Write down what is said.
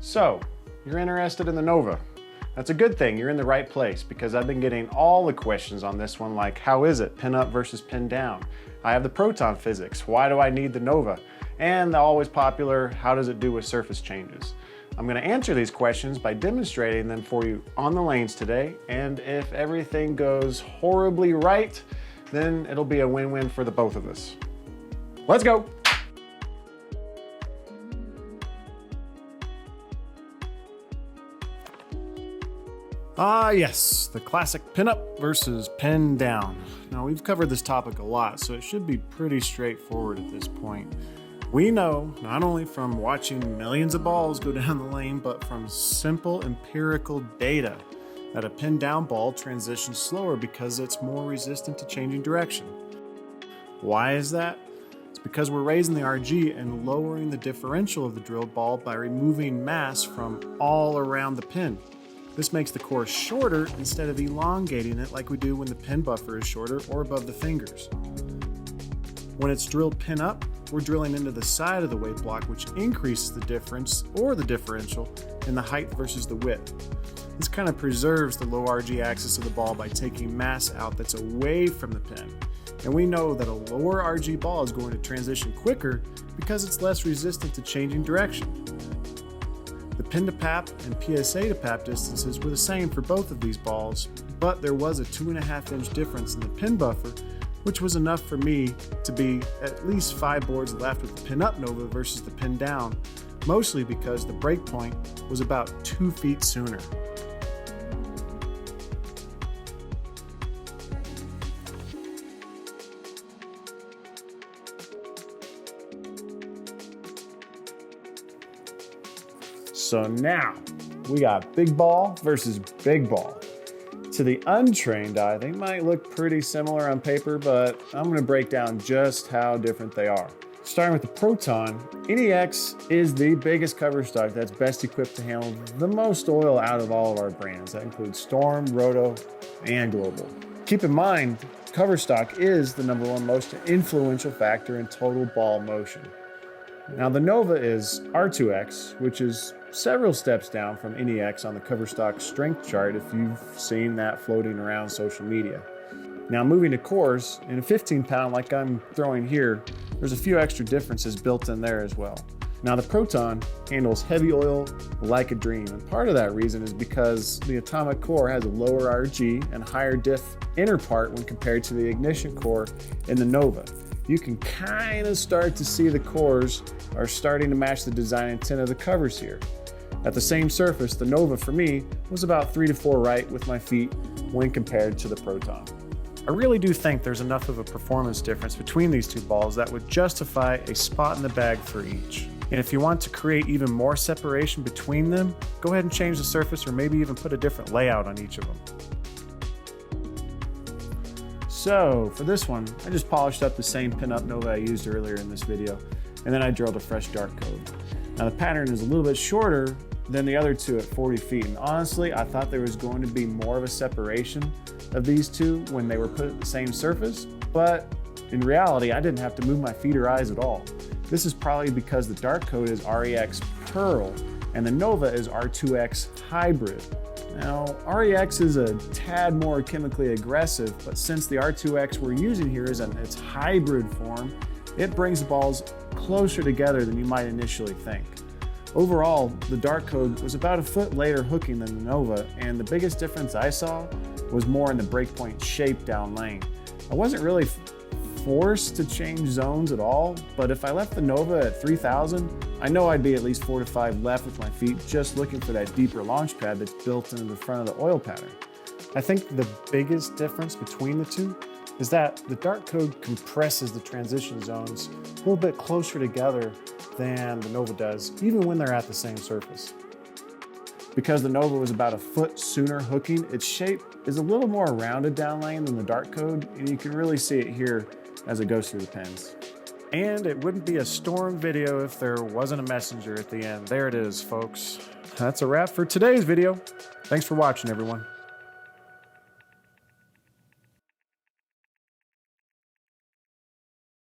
So, you're interested in the Nova. That's a good thing, you're in the right place because I've been getting all the questions on this one, like how is it, pin up versus pin down? I have the Proton PhysiX, why do I need the Nova? And the always popular, how does it do with surface changes? I'm gonna answer these questions by demonstrating them for you on the lanes today, and if everything goes horribly right, then it'll be a win-win for the both of us. Let's go! Ah yes, the classic pin up versus pin down. Now we've covered this topic a lot, so it should be pretty straightforward at this point. We know, not only from watching millions of balls go down the lane, but from simple empirical data, that a pin down ball transitions slower because it's more resistant to changing direction. Why is that? It's because we're raising the RG and lowering the differential of the drilled ball by removing mass from all around the pin. This makes the core shorter instead of elongating it like we do when the pin buffer is shorter or above the fingers. When it's drilled pin up, we're drilling into the side of the weight block, which increases the difference or the differential in the height versus the width. This kind of preserves the low RG axis of the ball by taking mass out that's away from the pin. And we know that a lower RG ball is going to transition quicker because it's less resistant to changing direction. The pin to pap and PSA to pap distances were the same for both of these balls, but there was a 2.5 inch difference in the pin buffer, which was enough for me to be at least 5 boards left with the pin up Nova versus the pin down, mostly because the break point was about 2 feet sooner. So now we got big ball versus big ball. To the untrained eye, they might look pretty similar on paper, but I'm going to break down just how different they are. Starting with the Proton, NEX is the biggest cover stock that's best equipped to handle the most oil out of all of our brands. That includes Storm, Roto, and Global. Keep in mind, cover stock is the #1 most influential factor in total ball motion. Now the Nova is R2X, which is several steps down from NEX on the cover stock strength chart if you've seen that floating around social media. Now moving to cores, in a 15 pound like I'm throwing here, there's a few extra differences built in there as well. Now the Proton handles heavy oil like a dream, and part of that reason is because the atomic core has a lower RG and higher diff inner part when compared to the ignition core in the Nova. You can kind of start to see the cores are starting to match the design intent of the covers here. At the same surface, the Nova for me was about 3 to 4 right with my feet when compared to the Proton. I really do think there's enough of a performance difference between these two balls that would justify a spot in the bag for each. And if you want to create even more separation between them, go ahead and change the surface or maybe even put a different layout on each of them. So for this one, I just polished up the same pin-up Nova I used earlier in this video, and then I drilled a fresh dart code. Now the pattern is a little bit shorter than the other two at 40 feet, and honestly, I thought there was going to be more of a separation of these two when they were put at the same surface, but in reality, I didn't have to move my feet or eyes at all. This is probably because the dart code is REX Pearl, and the Nova is R2X Hybrid. Now, REX is a tad more chemically aggressive, but since the R2X we're using here is in its hybrid form, it brings the balls closer together than you might initially think. Overall, the dart code was about a foot later hooking than the Nova, and the biggest difference I saw was more in the breakpoint shape down lane. I wasn't really forced to change zones at all, but if I left the Nova at 3000, I know I'd be at least 4 to 5 left with my feet just looking for that deeper launch pad that's built into the front of the oil pattern. I think the biggest difference between the two is that the dart code compresses the transition zones a little bit closer together than the Nova does, even when they're at the same surface. Because the Nova was about a foot sooner hooking, its shape is a little more rounded down lane than the dart code, and you can really see it here as it goes through the pins. And it wouldn't be a Storm video if there wasn't a messenger at the end. There it is, folks. That's a wrap for today's video. Thanks for watching, everyone.